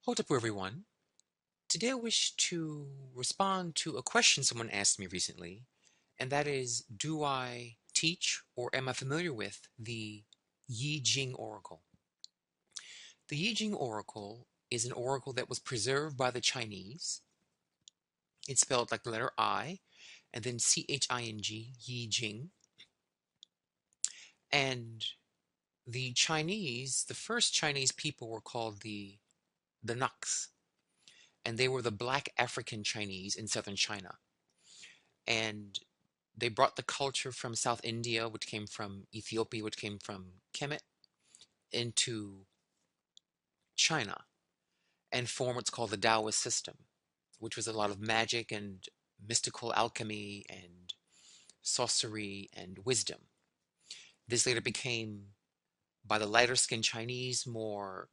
Hold up, everyone. Today I wish to respond to a question someone asked me recently, and that is, do I teach or am I familiar with the Yi Jing Oracle? The Yi Jing Oracle is an oracle that was preserved by the Chinese. It's spelled like the letter I, and then Ching, Yi Jing. And the first Chinese people were called the Naks, and they were the black African Chinese in southern China. And they brought the culture from South India, which came from Ethiopia, which came from Kemet, into China and formed what's called the Taoist system, which was a lot of magic and mystical alchemy and sorcery and wisdom. This later became, by the lighter skinned Chinese, more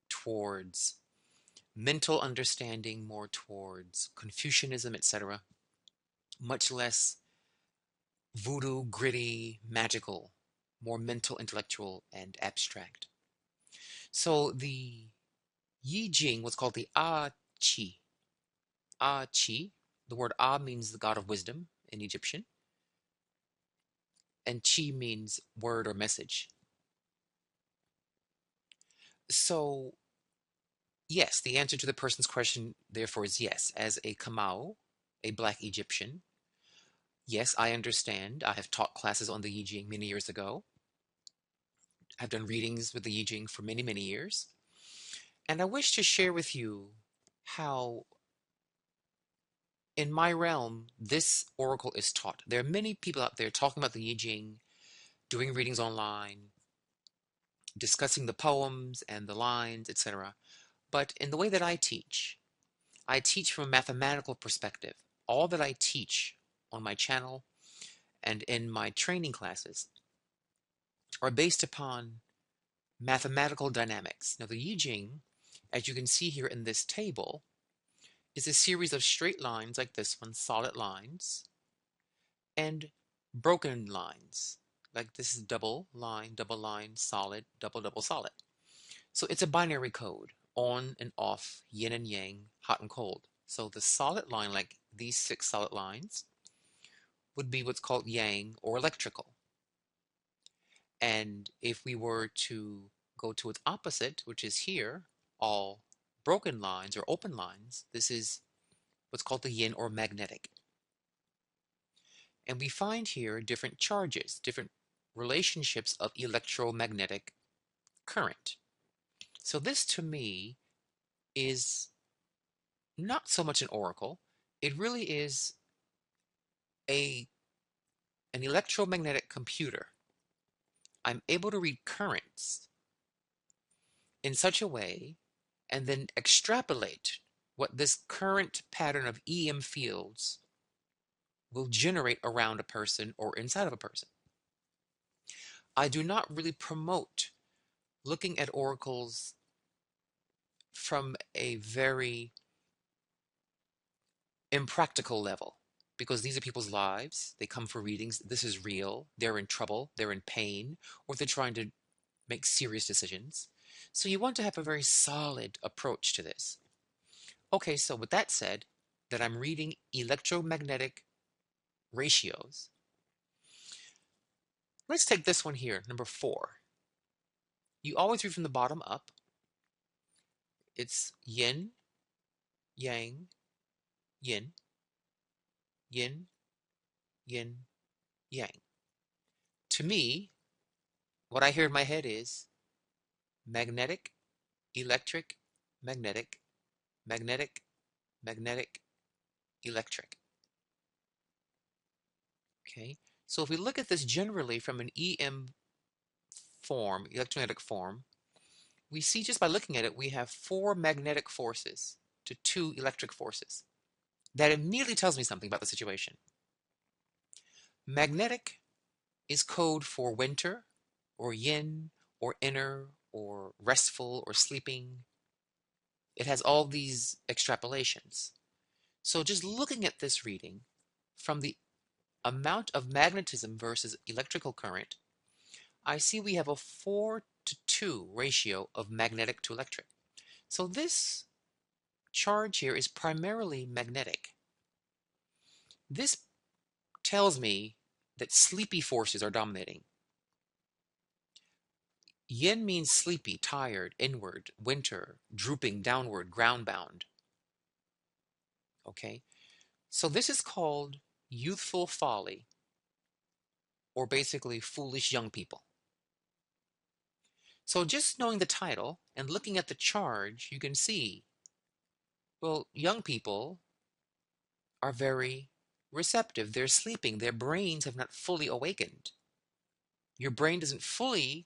towards mental understanding, more towards Confucianism, etc., much less voodoo, gritty, magical, more mental, intellectual, and abstract. So the Yi Jing was called the Ah Chi. Ah Chi. The word Ah means the god of wisdom in Egyptian, and Chi means word or message. So, yes, the answer to the person's question, therefore, is yes. As a Kamau, a black Egyptian, yes, I understand. I have taught classes on the Yi Jing many years ago. I've done readings with the Yi Jing for many, many years. And I wish to share with you how, in my realm, this oracle is taught. There are many people out there talking about the Yi Jing, doing readings online, discussing the poems and the lines, etc. But in the way that I teach from a mathematical perspective. All that I teach on my channel and in my training classes are based upon mathematical dynamics. Now, the Yi Jing, as you can see here in this table, is a series of straight lines like this one, solid lines, and broken lines. Like this is double line, solid, double, double, solid. So it's a binary code, on and off, yin and yang, hot and cold. So the solid line, like these 6 solid lines, would be what's called yang or electrical. And if we were to go to its opposite, which is here, all broken lines or open lines, this is what's called the yin or magnetic. And we find here different charges, different relationships of electromagnetic current. So this to me is not so much an oracle. It really is a an electromagnetic computer. I'm able to read currents in such a way and then extrapolate what this current pattern of EM fields will generate around a person or inside of a person. I do not really promote looking at oracles from a very impractical level because these are people's lives. They come for readings. This is real. They're in trouble. They're in pain, or they're trying to make serious decisions. So you want to have a very solid approach to this. Okay, so with that said, that I'm reading electromagnetic ratios, let's take this one here, number 4. You always read from the bottom up. It's yin, yang, yin, yin, yin, yang. To me, what I hear in my head is magnetic, electric, magnetic, magnetic, magnetic, electric. Okay, so if we look at this generally from an EM form, electromagnetic form, we see just by looking at it, we have 4 magnetic forces to 2 electric forces. That immediately tells me something about the situation. Magnetic is code for winter, or yin, or inner, or restful, or sleeping. It has all these extrapolations. So just looking at this reading from the amount of magnetism versus electrical current, I see we have a 4 to 2 ratio of magnetic to electric. So this charge here is primarily magnetic. This tells me that sleepy forces are dominating. Yin means sleepy, tired, inward, winter, drooping, downward, ground-bound. Okay? So this is called youthful folly, or basically foolish young people. So just knowing the title and looking at the charge, you can see, well, young people are very receptive. They're sleeping. Their brains have not fully awakened. Your brain doesn't fully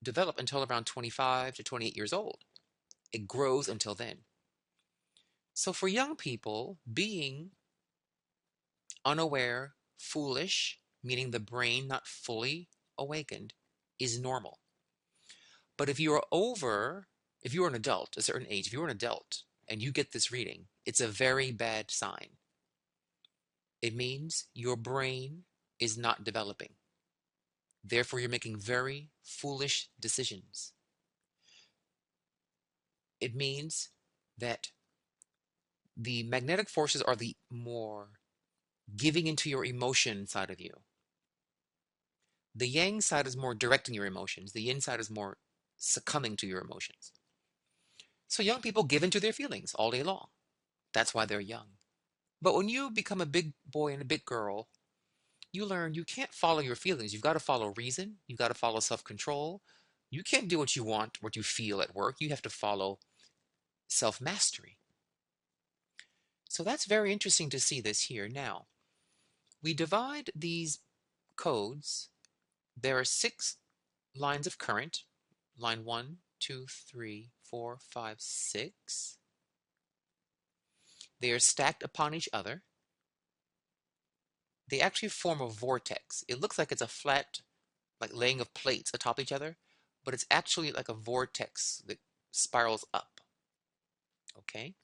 develop until around 25 to 28 years old. It grows until then. So for young people, being unaware, foolish, meaning the brain not fully awakened, is normal. But if if you're an adult, a certain age, if you're an adult and you get this reading, it's a very bad sign. It means your brain is not developing. Therefore, you're making very foolish decisions. It means that the magnetic forces are the more giving into your emotion side of you. The yang side is more directing your emotions. The yin side is more succumbing to your emotions. So young people give into their feelings all day long. That's why they're young. But when you become a big boy and a big girl, you learn you can't follow your feelings. You've got to follow reason. You've got to follow self-control. You can't do what you want, what you feel at work. You have to follow self-mastery. So that's very interesting to see this here. Now, we divide these codes. There are 6 lines of current. Line 1, 2, 3, 4, 5, 6. They are stacked upon each other. They actually form a vortex. It looks like it's a flat, like laying of plates atop each other, but it's actually like a vortex that spirals up. Okay?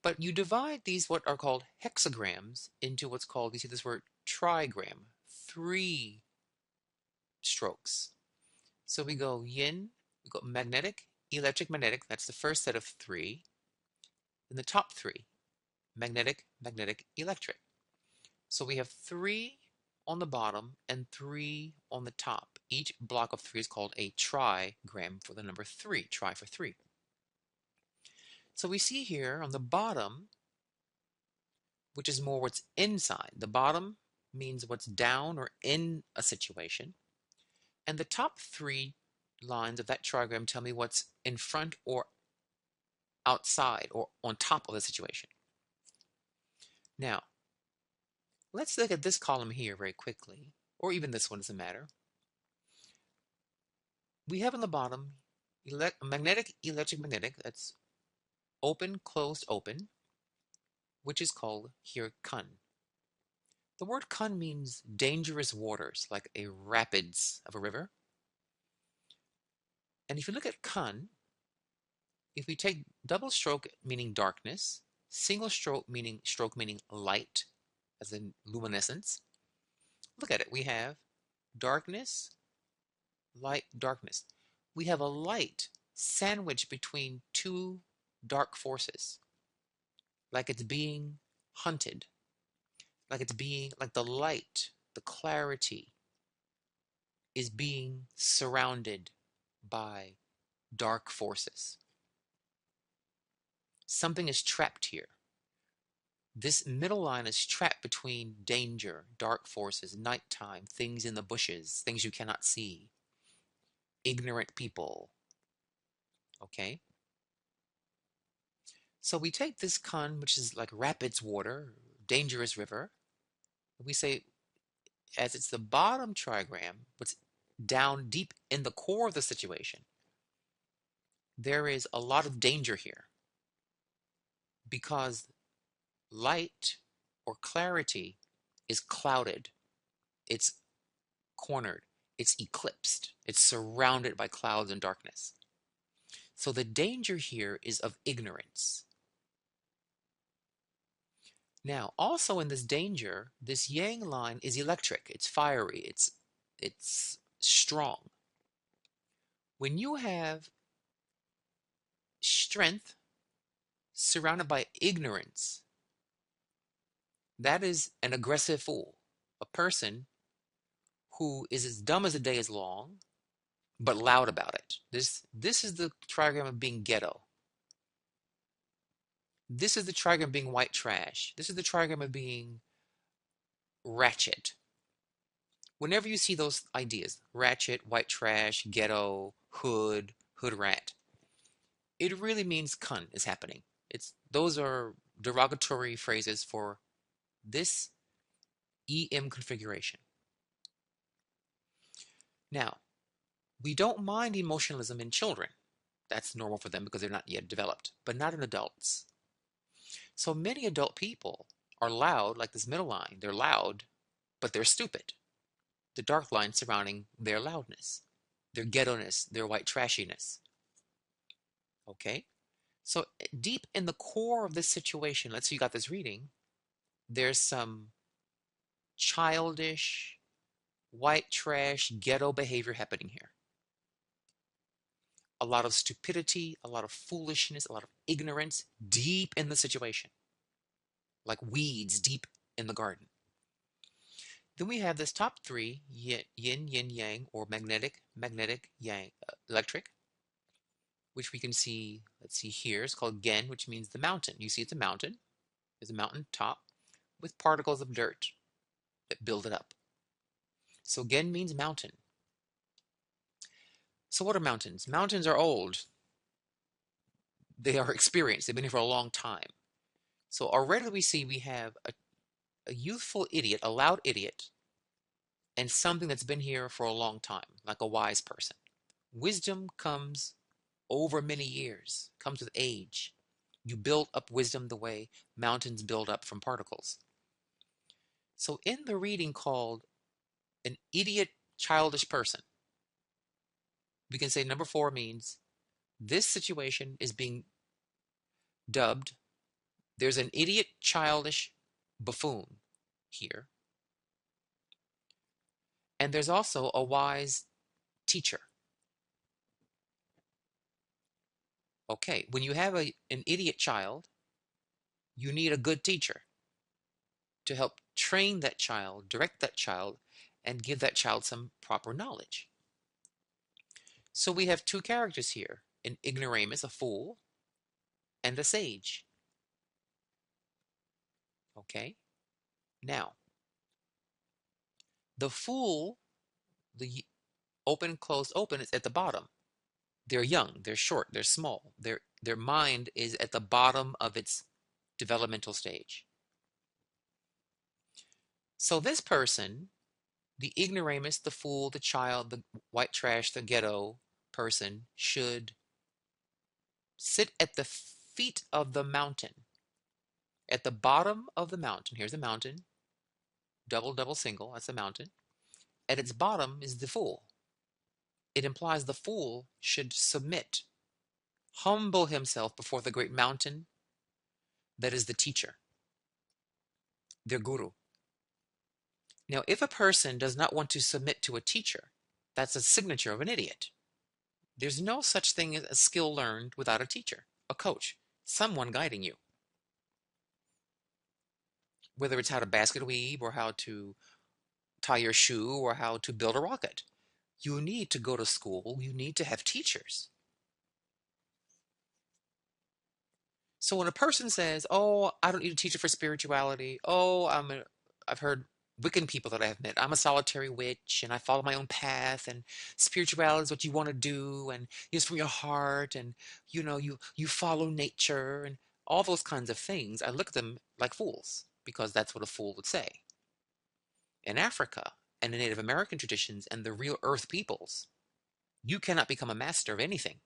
But you divide these, what are called hexagrams, into what's called, you see this word trigram, 3 strokes. So we go yin, we go magnetic, electric, magnetic, that's the first set of 3. Then the top 3, magnetic, magnetic, electric. So we have 3 on the bottom and 3 on the top. Each block of 3 is called a trigram for the number 3, tri for 3. So we see here on the bottom, which is more what's inside. The bottom means what's down or in a situation. And the top 3 lines of that trigram tell me what's in front or outside or on top of the situation. Now, let's look at this column here very quickly, or even this one, doesn't matter. We have on the bottom magnetic, electric, magnetic, that's open, closed, open, which is called here kun. The word kun means dangerous waters, like a rapids of a river. And if you look at kun, if we take double stroke meaning darkness, single stroke meaning light, as in luminescence, look at it. We have darkness, light, darkness. We have a light sandwiched between 2 dark forces, like it's being hunted, like it's being, like the light, the clarity is being surrounded by dark forces. Something is trapped here. This middle line is trapped between danger, dark forces, nighttime, things in the bushes, things you cannot see, ignorant people. Okay? So we take this kun, which is like rapids water, dangerous river. We say, as it's the bottom trigram, what's down deep in the core of the situation, there is a lot of danger here because light or clarity is clouded, it's cornered, it's eclipsed, it's surrounded by clouds and darkness. So the danger here is of ignorance. Now, also in this danger, this yang line is electric, it's fiery, it's strong. When you have strength surrounded by ignorance. That is an aggressive fool, a person who is as dumb as the day is long, but loud about it. This is the trigram of being ghetto. This is the trigram of being white trash. This is the trigram of being ratchet. Whenever you see those ideas, ratchet, white trash, ghetto, hood rat, it really means cunt is happening. Those are derogatory phrases for this EM configuration. Now, we don't mind emotionalism in children. That's normal for them because they're not yet developed, but not in adults. So many adult people are loud, like this middle line. They're loud, but they're stupid. The dark line surrounding their loudness, their ghetto-ness, their white trashiness. Okay? So deep in the core of this situation, let's say you got this reading, there's some childish, white trash, ghetto behavior happening here. A lot of stupidity, a lot of foolishness, a lot of ignorance deep in the situation, like weeds deep in the garden. Then we have this top three, yin, yin, yang, or magnetic, yang, electric, which we can see, let's see here, it's called gen, which means the mountain. You see it's a mountain. There's a mountain top with particles of dirt that build it up. So gen means mountain. So what are mountains? Mountains are old. They are experienced. They've been here for a long time. So already we see we have a youthful idiot, a loud idiot, and something that's been here for a long time, like a wise person. Wisdom comes over many years, comes with age. You build up wisdom the way mountains build up from particles. So in the reading called an idiot, childish person, we can say number 4 means this situation is being dubbed, there's an idiot, childish buffoon here. And there's also a wise teacher. Okay, when you have an idiot child, you need a good teacher to help train that child, direct that child, and give that child some proper knowledge. So we have 2 characters here, an ignoramus, a fool, and a sage. Okay, now, the fool, the open, closed, open, is at the bottom. They're young, they're short, they're small. Their mind is at the bottom of its developmental stage. So this person, the ignoramus, the fool, the child, the white trash, the ghetto person, should sit at the feet of the mountain. At the bottom of the mountain, here's the mountain, double, double, single, that's the mountain. At its bottom is the fool. It implies the fool should submit, humble himself before the great mountain that is the teacher, their guru. Now, if a person does not want to submit to a teacher, that's a signature of an idiot. There's no such thing as a skill learned without a teacher, a coach, someone guiding you. Whether it's how to basket weave or how to tie your shoe or how to build a rocket. You need to go to school. You need to have teachers. So when a person says, "Oh, I don't need a teacher for spirituality. Oh, I've heard Wiccan people that I have met. I'm a solitary witch and I follow my own path and spirituality is what you want to do and it's from your heart and you follow nature and all those kinds of things." I look at them like fools because that's what a fool would say. In Africa and the Native American traditions and the real earth peoples, you cannot become a master of anything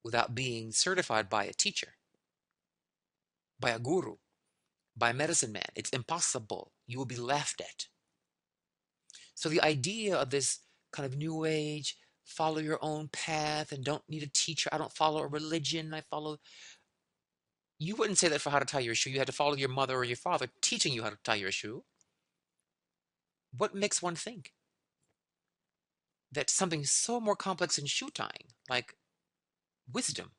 without being certified by a teacher, by a guru, by a medicine man. It's impossible. You will be laughed at. So the idea of this kind of new age, follow your own path and don't need a teacher. I don't follow a religion. You wouldn't say that for how to tie your shoe. You had to follow your mother or your father teaching you how to tie your shoe. What makes one think that something so more complex than shoe tying, like wisdom,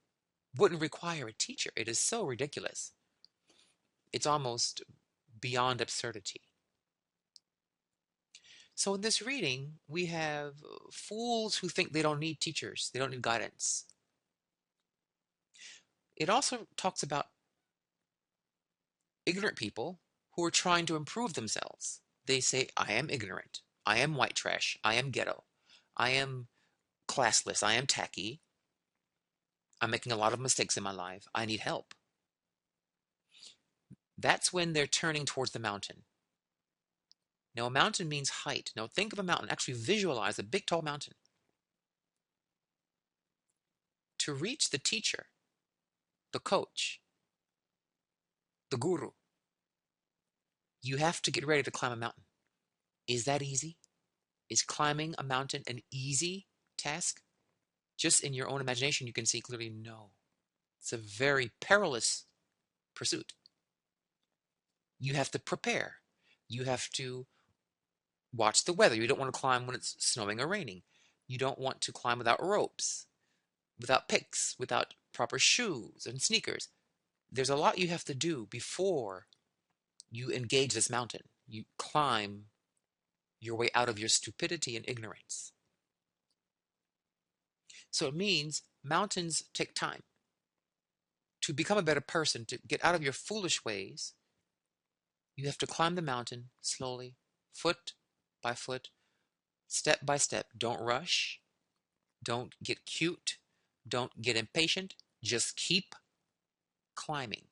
wouldn't require a teacher. It is so ridiculous. It's almost beyond absurdity. So in this reading, we have fools who think they don't need teachers, they don't need guidance. It also talks about ignorant people who are trying to improve themselves. They say, I am ignorant. I am white trash. I am ghetto. I am classless. I am tacky. I'm making a lot of mistakes in my life. I need help. That's when they're turning towards the mountain. Now, a mountain means height. Now, think of a mountain. Actually, visualize a big, tall mountain. To reach the teacher, the coach, the guru, you have to get ready to climb a mountain. Is that easy? Is climbing a mountain an easy task? Just in your own imagination, you can see clearly, no. It's a very perilous pursuit. You have to prepare. You have to watch the weather. You don't want to climb when it's snowing or raining. You don't want to climb without ropes, without picks, without proper shoes and sneakers. There's a lot you have to do before you engage this mountain. You climb your way out of your stupidity and ignorance. So it means mountains take time. To become a better person, to get out of your foolish ways, you have to climb the mountain slowly, foot by foot, step by step. Don't rush. Don't get cute. Don't get impatient. Just keep climbing.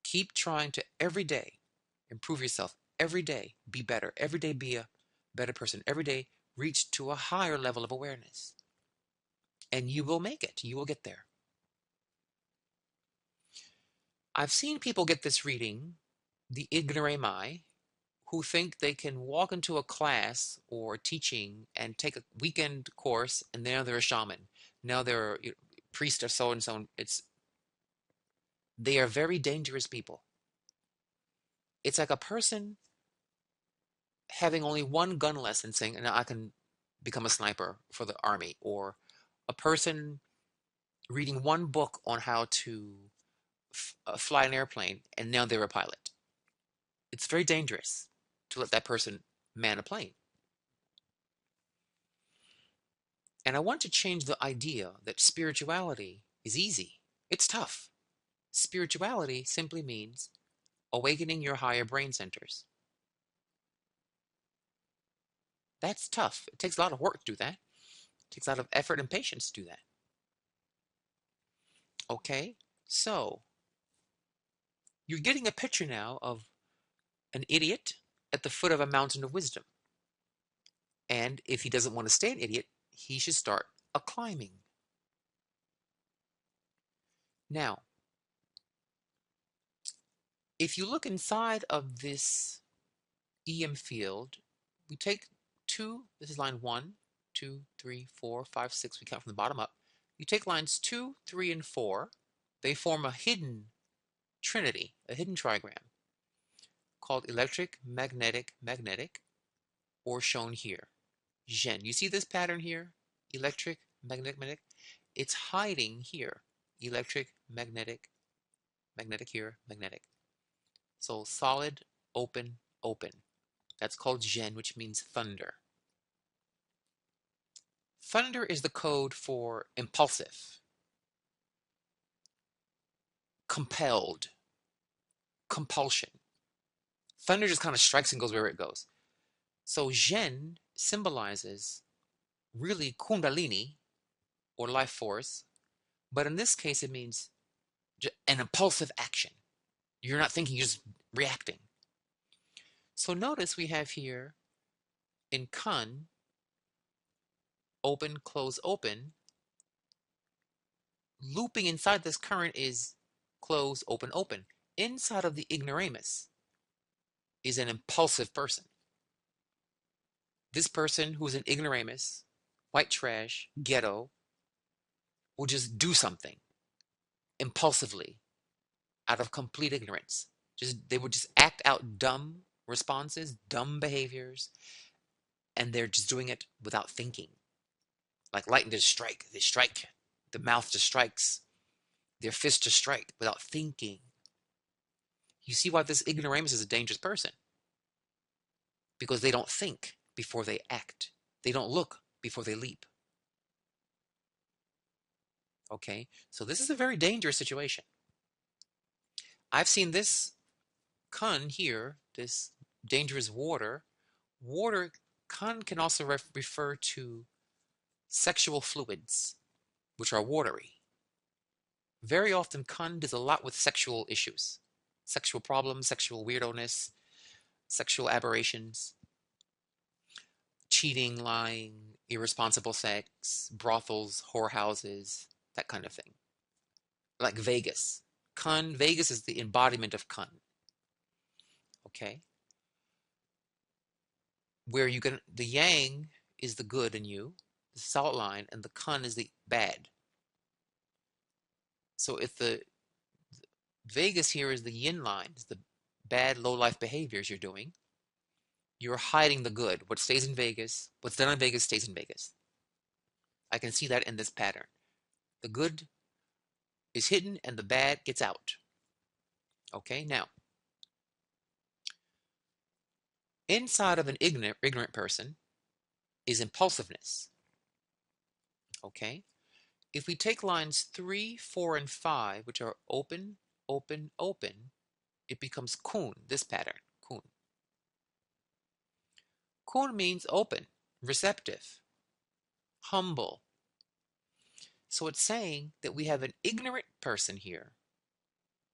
Keep trying to every day improve yourself. Every day be better. Every day be a better person. Every day reach to a higher level of awareness. And you will make it. You will get there. I've seen people get this reading, the ignoramus, who think they can walk into a class or teaching and take a weekend course, and now they're a shaman. Now they're a priest or so and so. They are very dangerous people. It's like a person having only one gun lesson saying, now I can become a sniper for the army, or a person reading one book on how to fly an airplane, and now they're a pilot. It's very dangerous to let that person man a plane. And I want to change the idea that spirituality is easy. It's tough. Spirituality simply means awakening your higher brain centers. That's tough. It takes a lot of work to do that. It takes a lot of effort and patience to do that. Okay, so you're getting a picture now of an idiot at the foot of a mountain of wisdom. And if he doesn't want to stay an idiot, he should start a climbing. Now, if you look inside of this EM field, we take two, this is line 1, 2, 3, 4, 5, 6, we count from the bottom up. You take lines 2, 3, and 4, they form a hidden trinity, a hidden trigram, called electric, magnetic, magnetic, or shown here, Gen. You see this pattern here? Electric, magnetic, magnetic. It's hiding here. Electric, magnetic, magnetic here, magnetic. So solid, open, open. That's called Gen, which means thunder. Thunder is the code for impulsive, compelled, compulsion. Thunder just kind of strikes and goes where it goes. So Gen symbolizes really Kundalini, or life force, but in this case it means an impulsive action. You're not thinking, you're just reacting. So notice we have here in Kun, open, close, open. Looping inside this current is close, open, open. Inside of the ignoramus is an impulsive person. This person who's an ignoramus, white trash, ghetto, will just do something impulsively out of complete ignorance. They would just act out dumb responses, dumb behaviors, and they're just doing it without thinking. Like lightning just strike. They strike. The mouth just strikes. their fist to strike without thinking. You see why this ignoramus is a dangerous person? Because they don't think before they act. They don't look before they leap. Okay, so this is a very dangerous situation. I've seen this kun here, this dangerous water. Water, kun can also refer to sexual fluids, which are watery. Very often, kun does a lot with sexual issues, sexual problems, sexual weirdness, sexual aberrations, cheating, lying, irresponsible sex, brothels, whorehouses, that kind of thing. Like Vegas. Kun, Vegas is the embodiment of kun. Okay? Where you can, the yang is the good in you, the solid line, and the kun is the bad. So if the Vegas here is the yin line, is the bad low life behaviors you're doing, you're hiding the good. What stays in Vegas, what's done in Vegas stays in Vegas. I can see that in this pattern. The good is hidden and the bad gets out. Okay, now, inside of an ignorant person is impulsiveness. Okay, if we take lines 3, 4, and 5, which are open, open, open, it becomes kun, this pattern, kun. Kun means open, receptive, humble. So it's saying that we have an ignorant person here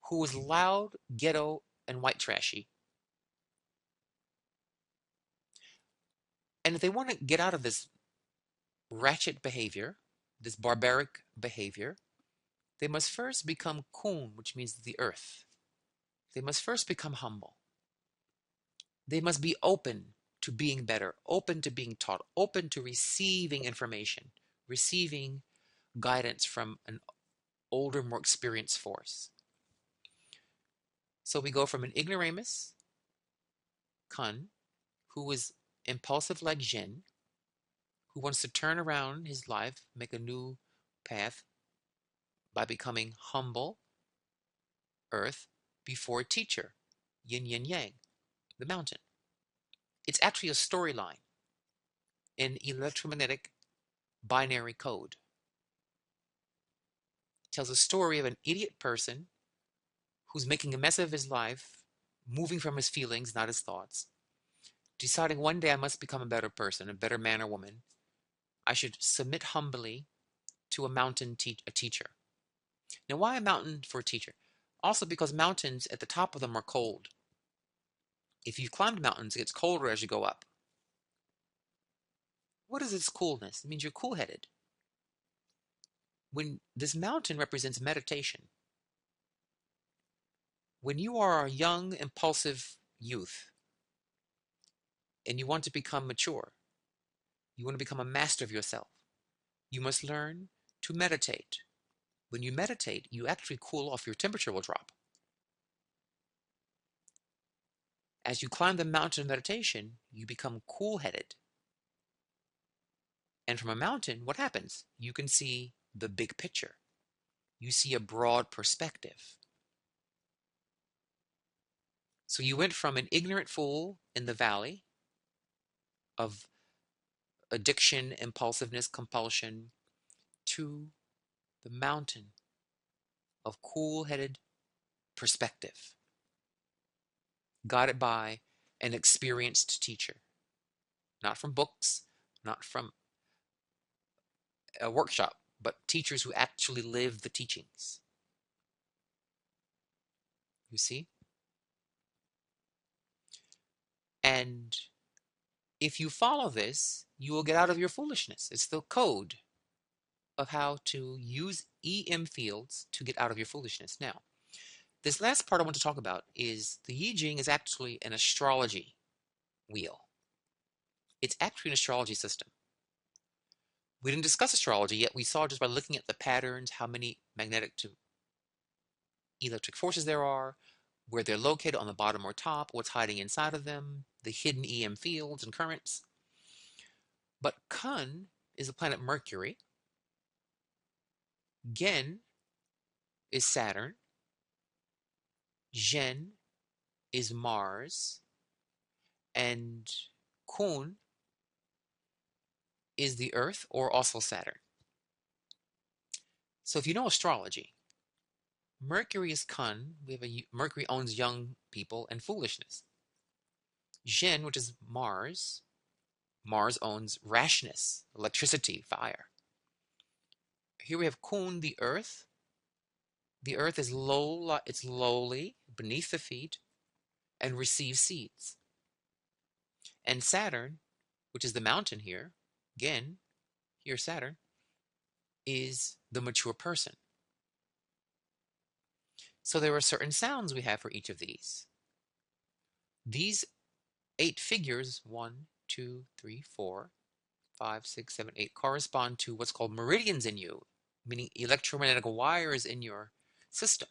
who is loud, ghetto, and white trashy. And if they want to get out of this ratchet behavior, this barbaric behavior, they must first become kun, which means the earth. They must first become humble. They must be open to being better, open to being taught, open to receiving information, receiving guidance from an older, more experienced force. So we go from an ignoramus, kun, who is impulsive like Jin, who wants to turn around his life, make a new path by becoming humble, earth, before teacher, yin yin yang, the mountain. It's actually a storyline in electromagnetic binary code. It tells a story of an idiot person who's making a mess of his life, moving from his feelings, not his thoughts, deciding one day I must become a better person, a better man or woman. I should submit humbly to a mountain a teacher. Now, why a mountain for a teacher? Also because mountains, at the top of them, are cold. If you've climbed mountains, it gets colder as you go up. What is this coolness? It means you're cool-headed. When this mountain represents meditation, when you are a young, impulsive youth and you want to become mature, you want to become a master of yourself, you must learn to meditate. When you meditate, you actually cool off, your temperature will drop. As you climb the mountain of meditation, you become cool-headed. And from a mountain, what happens? You can see the big picture. You see a broad perspective. So you went from an ignorant fool in the valley of addiction, impulsiveness, compulsion, to the mountain of cool-headed perspective, guided by an experienced teacher, not from books, not from a workshop, but teachers who actually live the teachings. You see? And if you follow this, you will get out of your foolishness. It's the code of how to use EM fields to get out of your foolishness. Now, this last part I want to talk about is the Yi Jing is actually an astrology wheel. It's actually an astrology system. We didn't discuss astrology yet. We saw just by looking at the patterns how many magnetic to electric forces there are, where they're located on the bottom or top, what's hiding inside of them, the hidden EM fields and currents. But Kun is the planet Mercury. Gen is Saturn, Zhen is Mars, and Kun is the Earth, or also Saturn. So if you know astrology, Mercury is Kun. We have Mercury owns young people and foolishness. Zhen, which is Mars, Mars owns rashness, electricity, fire. Here we have Kun, the Earth. The Earth is low, it's lowly, beneath the feet, and receives seeds. And Saturn, which is the mountain here, again, here Saturn, is the mature person. So there are certain sounds we have for each of these. These 8 figures, 1, 2, 3, 4, 5, 6, 7, 8, correspond to what's called meridians in you, meaning electromagnetic wires in your system.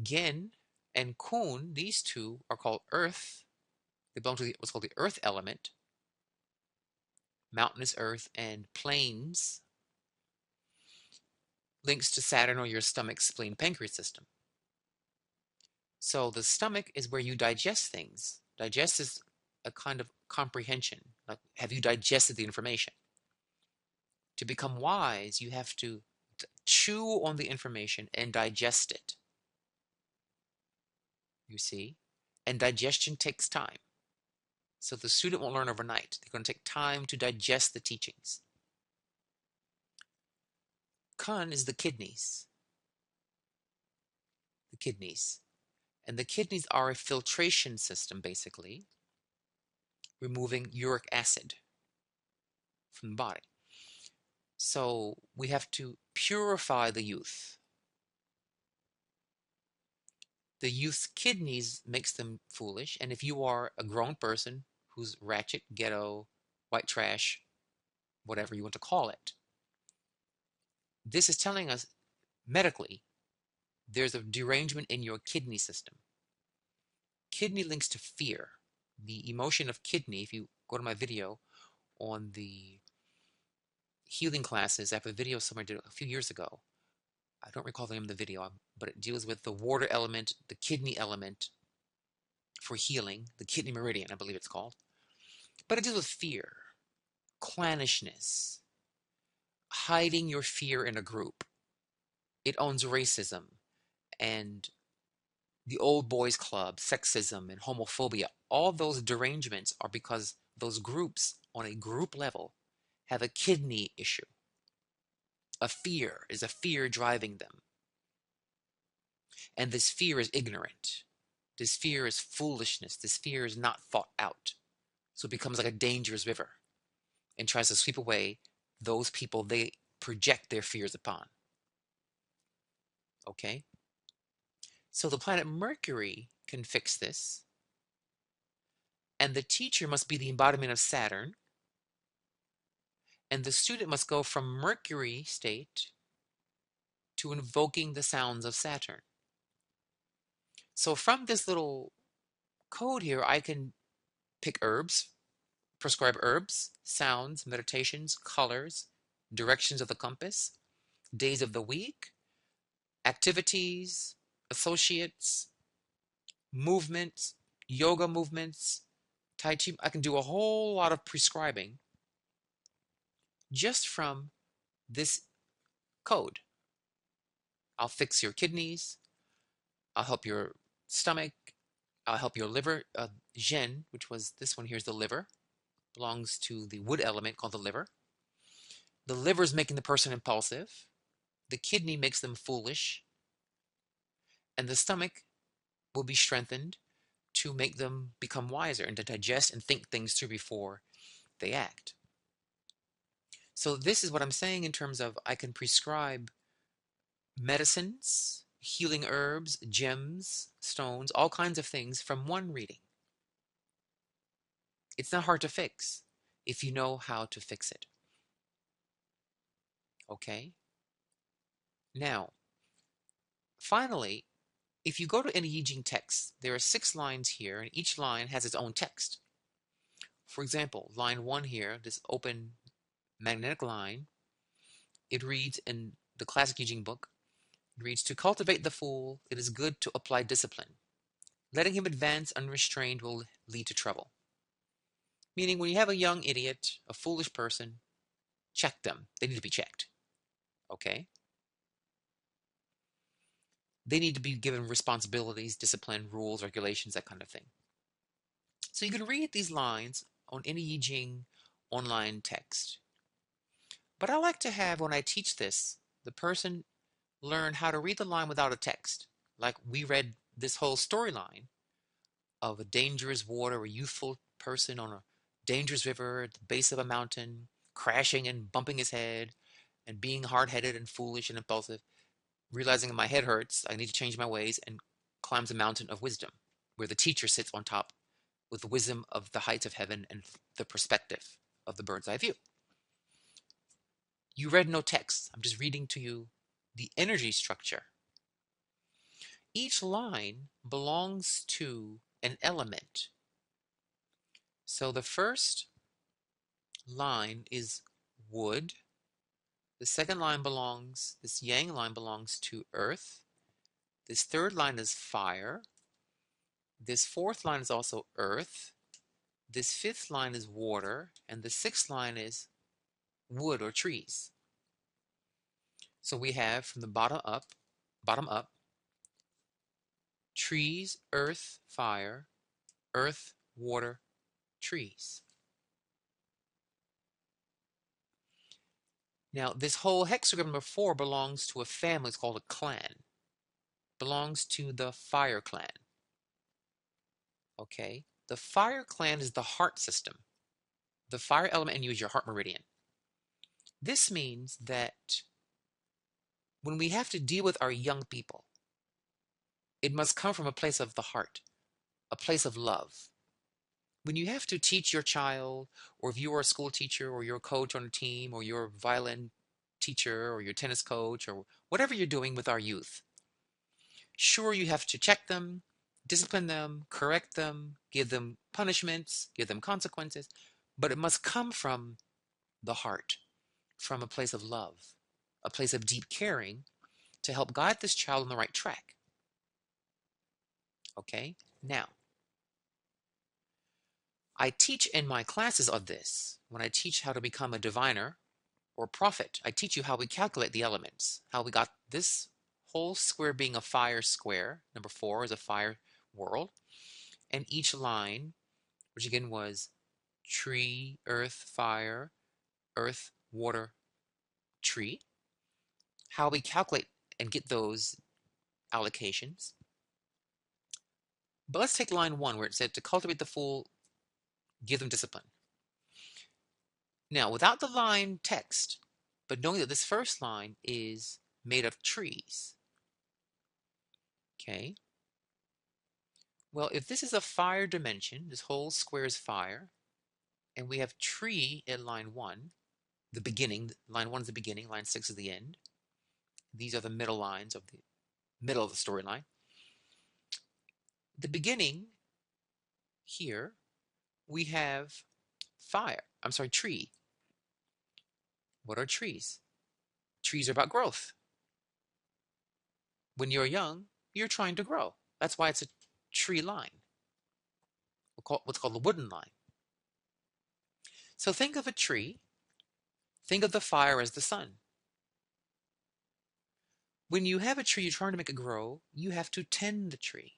Gen and Kun, these two are called Earth. They belong to what's called the Earth element, mountainous Earth, and plains links to Saturn or your stomach, spleen, pancreas system. So the stomach is where you digest things. Digest is a kind of comprehension. Like, have you digested the information? To become wise, you have to chew on the information and digest it. You see? And digestion takes time. So the student won't learn overnight. They're going to take time to digest the teachings. Kun is the kidneys. The kidneys. And the kidneys are a filtration system, basically, removing uric acid from the body. So we have to purify the youth. The youth's kidneys makes them foolish, and if you are a grown person who's ratchet, ghetto, white trash, whatever you want to call it, this is telling us medically there's a derangement in your kidney system. Kidney links to fear. The emotion of kidney, if you go to my video on the healing classes, I have a video somewhere I did a few years ago. I don't recall the name of the video, but it deals with the water element, the kidney element for healing, the kidney meridian, I believe it's called. But it deals with fear, clannishness, hiding your fear in a group. It owns racism and the old boys club, sexism and homophobia. All those derangements are because those groups on a group level have a kidney issue. A fear driving them. And this fear is ignorant. This fear is foolishness. This fear is not thought out. So it becomes like a dangerous river and tries to sweep away those people they project their fears upon. Okay? So the planet Mercury can fix this. And the teacher must be the embodiment of Saturn. And the student must go from Mercury state to invoking the sounds of Saturn. So from this little code here, I can pick herbs, prescribe herbs, sounds, meditations, colors, directions of the compass, days of the week, activities, associates, movements, yoga movements, Tai Chi. I can do a whole lot of prescribing just from this code. I'll fix your kidneys. I'll help your stomach. I'll help your liver. Zhen, which was this one here, is the liver. Belongs to the wood element called the liver. The liver is making the person impulsive. The kidney makes them foolish. And the stomach will be strengthened to make them become wiser and to digest and think things through before they act. So this is what I'm saying in terms of I can prescribe medicines, healing herbs, gems, stones, all kinds of things from one reading. It's not hard to fix if you know how to fix it. Okay? Now, finally, if you go to any Yi Jing text, there are 6 lines here, and each line has its own text. For example, line 1 here, this open magnetic line, it reads in the classic Yi Jing book, It reads, to cultivate the fool, it is good to apply discipline. Letting him advance unrestrained will lead to trouble. Meaning, when you have a young idiot, a foolish person, check them. They need to be checked. Okay? They need to be given responsibilities, discipline, rules, regulations, that kind of thing. So you can read these lines on any Yi Jing online text. But I like to have, when I teach this, the person learn how to read the line without a text. Like we read this whole storyline of a dangerous water, a youthful person on a dangerous river at the base of a mountain, crashing and bumping his head, and being hard-headed and foolish and impulsive, realizing my head hurts, I need to change my ways, and climbs a mountain of wisdom, where the teacher sits on top with the wisdom of the heights of heaven and the perspective of the bird's eye view. You read no text. I'm just reading to you the energy structure. Each line belongs to an element. So the first line is wood. The second line belongs, this yang line belongs to earth. This third line is fire. This fourth line is also earth. This fifth line is water. And the sixth line is wood or trees. So we have from the bottom up, trees, earth, fire, earth, water, trees. Now, this whole hexagram number 4 belongs to a family. It's called a clan. Belongs to the fire clan. Okay? The fire clan is the heart system. The fire element in you is your heart meridian. This means that when we have to deal with our young people, it must come from a place of the heart, a place of love. When you have to teach your child, or if you are a school teacher, or you're a coach on a team, or you're a violin teacher, or your tennis coach, or whatever you're doing with our youth, sure, you have to check them, discipline them, correct them, give them punishments, give them consequences, but it must come from the heart, from a place of love, a place of deep caring to help guide this child on the right track. Okay? Now, I teach in my classes of this. When I teach how to become a diviner or prophet, I teach you how we calculate the elements, how we got this whole square being a fire square. Number 4 is a fire world. And each line, which again was tree, earth, fire, earth, water, tree, how we calculate and get those allocations. But let's take line 1 where it said to cultivate the fool, give them discipline. Now, without the line text, but knowing that this first line is made of trees. Okay. Well, if this is a fire dimension, this whole square is fire, and we have tree in line 1, the beginning, line 1 is the beginning, line 6 is the end. These are the middle lines of the middle of the storyline. The beginning here, we have tree. What are trees? Trees are about growth. When you're young, you're trying to grow. That's why it's a tree line, what's called the wooden line. So think of a tree, think of the fire as the sun. When you have a tree, you're trying to make it grow, you have to tend the tree.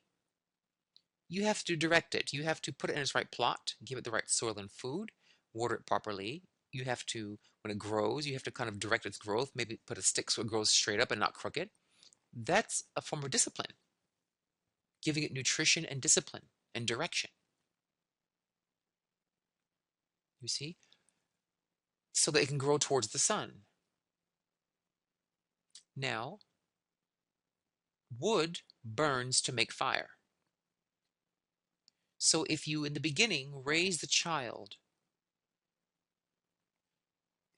You have to direct it. You have to put it in its right plot, give it the right soil and food, water it properly. You have to, when it grows, you have to kind of direct its growth, maybe put a stick so it grows straight up and not crooked. That's a form of discipline, giving it nutrition and discipline and direction. You see? So that it can grow towards the sun. Now, wood burns to make fire. So if you, in the beginning, raise the child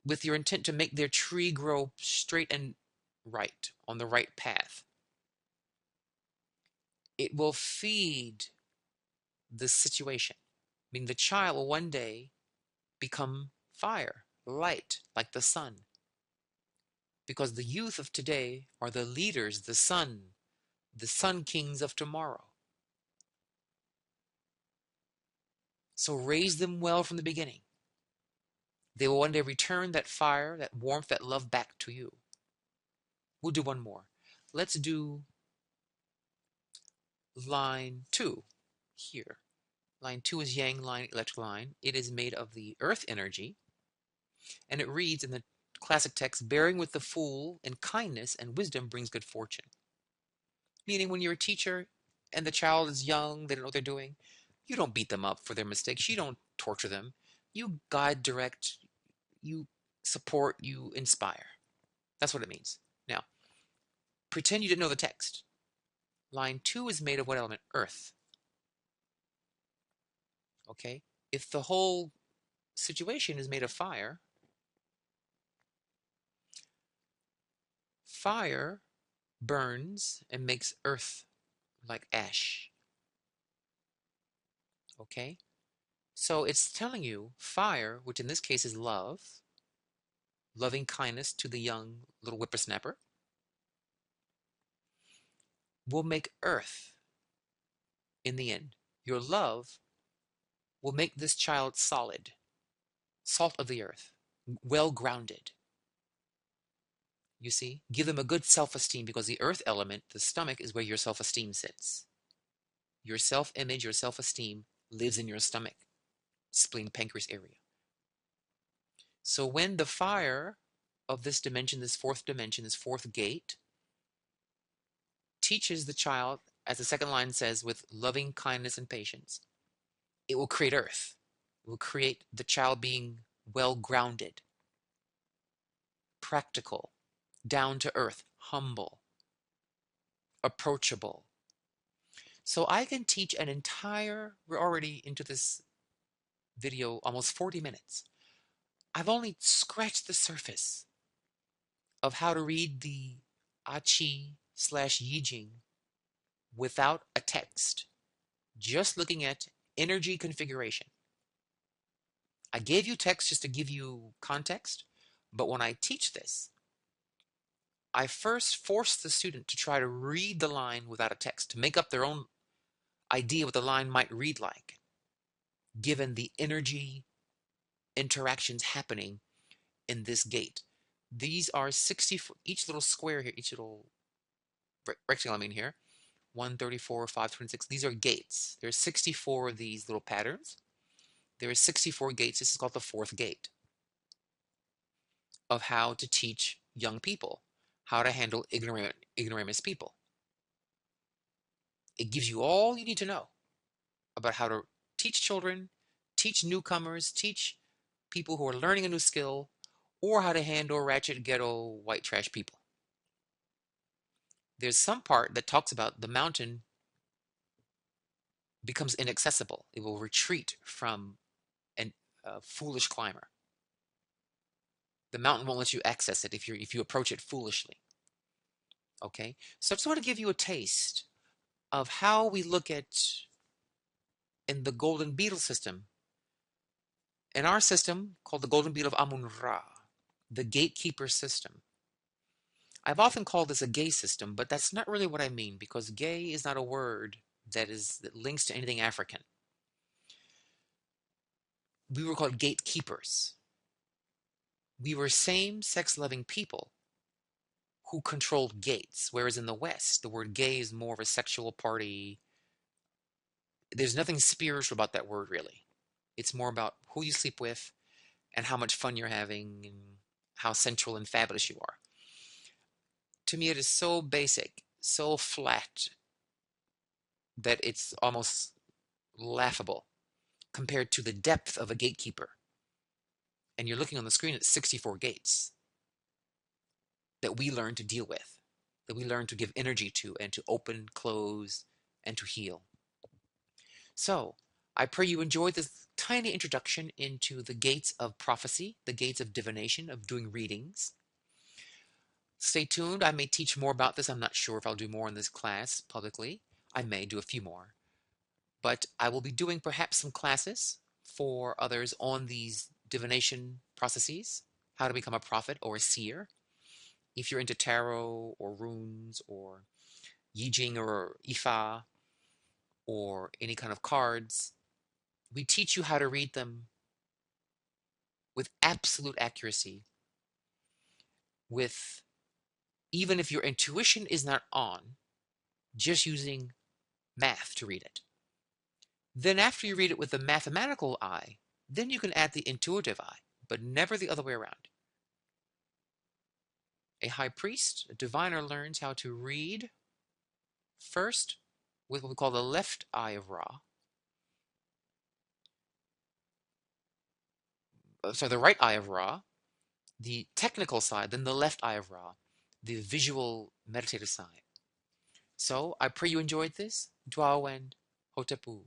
with your intent to make their tree grow straight and right, on the right path, it will feed the situation. I mean, the child will one day become fire, light, like the sun, because the youth of today are the leaders, the sun kings of tomorrow. So raise them well from the beginning. They will one day return that fire, that warmth, that love back to you. We'll do one more. Let's do line 2 here. Line 2 is yang line, electric line. It is made of the earth energy, and it reads in the classic text, bearing with the fool and kindness and wisdom brings good fortune. Meaning when you're a teacher and the child is young, they don't know what they're doing, you don't beat them up for their mistakes. You don't torture them. You guide, direct, you support, you inspire. That's what it means. Now, pretend you didn't know the text. Line 2 is made of what element? Earth. Okay? If the whole situation is made of fire, fire burns and makes earth like ash. Okay? So it's telling you fire, which in this case is love, loving kindness to the young little whippersnapper, will make earth in the end. Your love will make this child solid, salt of the earth, well grounded. You see, give them a good self-esteem, because the earth element, the stomach, is where your self-esteem sits. Your self-image, your self-esteem lives in your stomach, spleen, pancreas area. So when the fire of this dimension, this fourth dimension, this fourth gate, teaches the child, as the second line says, with loving kindness and patience, it will create earth. It will create the child being well grounded, practical, down to earth, humble, approachable. So I can teach an entire, we're already into this video almost 40 minutes. I've only scratched the surface of how to read the Achi/Yi Jing without a text, just looking at energy configuration. I gave you text just to give you context, but when I teach this, I first force the student to try to read the line without a text, to make up their own idea what the line might read like, given the energy interactions happening in this gate. These are 60, each little square here, each little rectangle, I mean here, 134, 526, these are gates. There's 64 of these little patterns. There are 64 gates. This is called the fourth gate of how to teach young people how to handle ignoramus people. It gives you all you need to know about how to teach children, teach newcomers, teach people who are learning a new skill, or how to handle ratchet, ghetto, white trash people. There's some part that talks about the mountain becomes inaccessible. It will retreat from a foolish climber. The mountain won't let you access it if you approach it foolishly. Okay, so I just want to give you a taste of how we look at in the golden beetle system. In our system, called the golden beetle of Amun-Ra, the gatekeeper system. I've often called this a gay system, but that's not really what I mean, because gay is not a word that links to anything African. We were called gatekeepers. We were same-sex loving people who controlled gates, whereas in the West, the word gay is more of a sexual party. There's nothing spiritual about that word, really. It's more about who you sleep with and how much fun you're having and how sensual and fabulous you are. To me, it is so basic, so flat, that it's almost laughable compared to the depth of a gatekeeper. And you're looking on the screen at 64 gates that we learn to deal with, that we learn to give energy to, and to open, close, and to heal. So, I pray you enjoyed this tiny introduction into the gates of prophecy, the gates of divination, of doing readings. Stay tuned. I may teach more about this. I'm not sure if I'll do more in this class publicly. I may do a few more. But I will be doing perhaps some classes for others on these divination processes, how to become a prophet or a seer if you're into tarot or runes or Yi Jing or Ifa or any kind of cards, we teach you how to read them with absolute accuracy, with even if your intuition is not on, just using math to read it. Then after you read it with the mathematical eye, then you can add the intuitive eye, but never the other way around. A high priest, a diviner, learns how to read first with what we call the left eye of Ra. The right eye of Ra, the technical side, then the left eye of Ra, the visual meditative side. So I pray you enjoyed this. Dwawen Hotepu.